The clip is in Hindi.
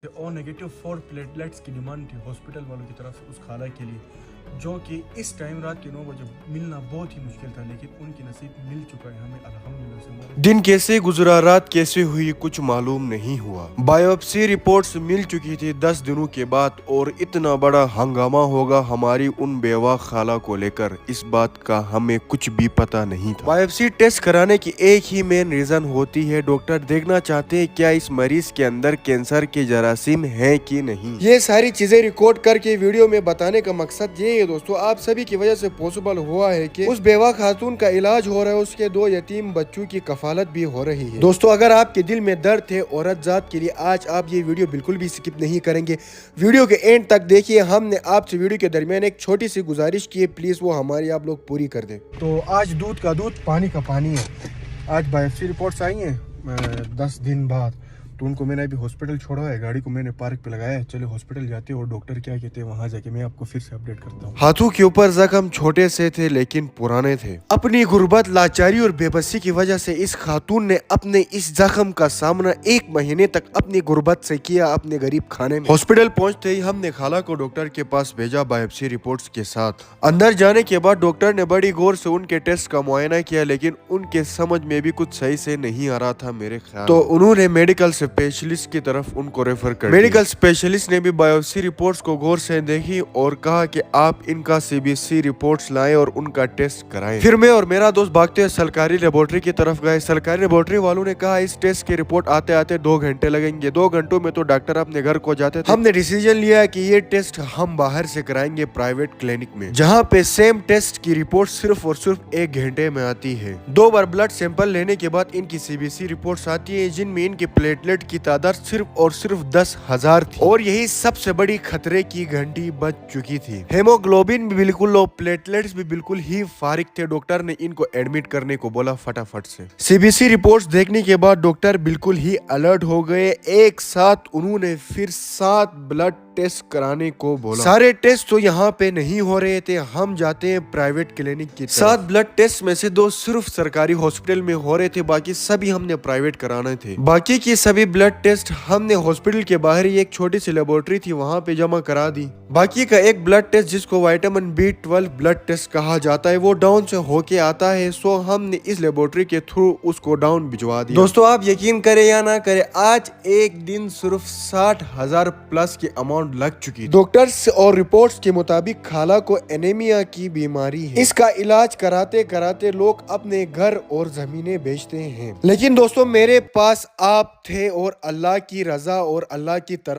ओ नेगेटिव 4 प्लेटलेट्स की डिमांड थी हॉस्पिटल वालों की तरफ से उस खाला के लिए, जो कि इस टाइम रात के 9 बजे मिलना बहुत ही मुश्किल था, लेकिन उनकी नसीब मिल चुका है हमें अल्हम्दुलिल्लाह से। दिन कैसे गुजरा, रात कैसे हुई, कुछ मालूम नहीं हुआ। बायोप्सी रिपोर्ट्स मिल चुकी थी 10 दिनों के बाद, और इतना बड़ा हंगामा होगा हमारी उन बेवा खाला को लेकर, इस बात का हमें कुछ भी पता नहीं था। बायोप्सी टेस्ट कराने की एक ही मेन रीजन होती है, डॉक्टर देखना चाहते हैं क्या इस मरीज के अंदर कैंसर के जरासीम है कि नहीं। ये सारी चीजें रिकॉर्ड करके वीडियो में बताने का मकसद ये है दोस्तों, आप सभी की वजह से पॉसिबल हुआ है कि उस बेवा खातून का इलाज हो रहा है, उसके 2 यतीम बच्चों की कफालत भी हो रही है। दोस्तों अगर आपके दिल में दर्द है औरत जात के लिए, आज आप ये वीडियो बिल्कुल भी स्किप नहीं करेंगे, वीडियो के एंड तक देखिए। हमने आपसे वीडियो के दरमियान एक छोटी सी गुजारिश की है, प्लीज वो हमारी आप लोग पूरी कर दें। तो आज दूध का दूध पानी का पानी है। आज बायोप्सी रिपोर्ट्स आई हैं 10 दिन बाद, तो उनको मैंने अभी हॉस्पिटल छोड़ा है, गाड़ी को मैंने पार्क पे लगाया है। चले हॉस्पिटल जाते हैं और डॉक्टर क्या कहते हैं वहां जाके मैं आपको फिर से अपडेट करता हूँ। हाथों के ऊपर जख्म छोटे से थे लेकिन पुराने थे। अपनी गुर्बत, लाचारी और बेबसी की वजह से इस खातून ने अपने इस जख्म का सामना 1 महीने तक अपनी गुर्बत से किया, अपने गरीब खाने में। हॉस्पिटल पहुंचते ही हमने खाला को डॉक्टर के पास भेजा बायोप्सी रिपोर्ट्स के साथ। अंदर जाने के बाद डॉक्टर ने बड़ी गौर से उनके टेस्ट का मुआयना किया, लेकिन उनके समझ में भी कुछ सही से नहीं आ रहा था मेरे ख्याल। तो उन्होंने मेडिकल स्पेशलिस्ट की तरफ उनको रेफर कर दिया। मेडिकल स्पेशलिस्ट ने भी बायोप्सी रिपोर्ट्स को गौर से देखी और कहा कि आप इनका सीबीसी रिपोर्ट्स लाएं और उनका टेस्ट कराएं। फिर मैं और मेरा दोस्त भागते हुए सरकारी लेबोरेटरी की तरफ गए। सरकारी लेबोरेटरी वालों ने कहा इस टेस्ट की रिपोर्ट आते आते 2 घंटे लगेंगे। 2 घंटों में तो डॉक्टर अपने घर को जाते थे। हमने डिसीजन लिया कि ये टेस्ट हम बाहर से कराएंगे प्राइवेट क्लिनिक में, जहाँ पे सेम टेस्ट की रिपोर्ट सिर्फ और सिर्फ 1 घंटे में आती है। 2 बार ब्लड सैंपल लेने के बाद इनकी सीबीसी रिपोर्ट्स आती है, जिनमें इनके प्लेटलेट की तादाद सिर्फ और सिर्फ 10,000 थी, और यही सबसे बड़ी खतरे की घंटी बज चुकी थी। हेमोग्लोबिन भी बिल्कुल लो, प्लेटलेट्स भी बिल्कुल ही फारिग थे। डॉक्टर ने इनको एडमिट करने को बोला फटाफट से। सीबीसी रिपोर्ट्स देखने के बाद डॉक्टर बिल्कुल ही अलर्ट हो गए। एक साथ उन्होंने फिर 7 ब्लड टेस्ट कराने को बोला। सारे टेस्ट तो यहाँ पे नहीं हो रहे थे, हम जाते हैं प्राइवेट क्लिनिक की तरफ। 7 ब्लड टेस्ट में से 2 सिर्फ सरकारी हॉस्पिटल में हो रहे थे, बाकी सभी हमने प्राइवेट कराने थे। बाकी की सभी ब्लड टेस्ट हमने हॉस्पिटल के बाहर ही एक छोटी सी लेबोरेटरी थी वहाँ पे जमा करा दी। बाकी का एक ब्लड टेस्ट, जिसको विटामिन B12 ब्लड टेस्ट कहा जाता है, वो डाउन से होके आता है, सो हमने इस लेबोरेटरी के थ्रू उसको डाउन भिजवा दिया। दोस्तों आप यकीन करें या ना करें, आज एक दिन सिर्फ 60,000 प्लस की अमाउंट लग चुकी। डॉक्टर्स और रिपोर्ट्स के मुताबिक खाला को एनीमिया की बीमारी है। इसका इलाज कराते कराते लोग अपने घर और जमीनें बेचते हैं, लेकिन दोस्तों मेरे पास आप थे और अल्लाह की रजा और अल्लाह की तरफ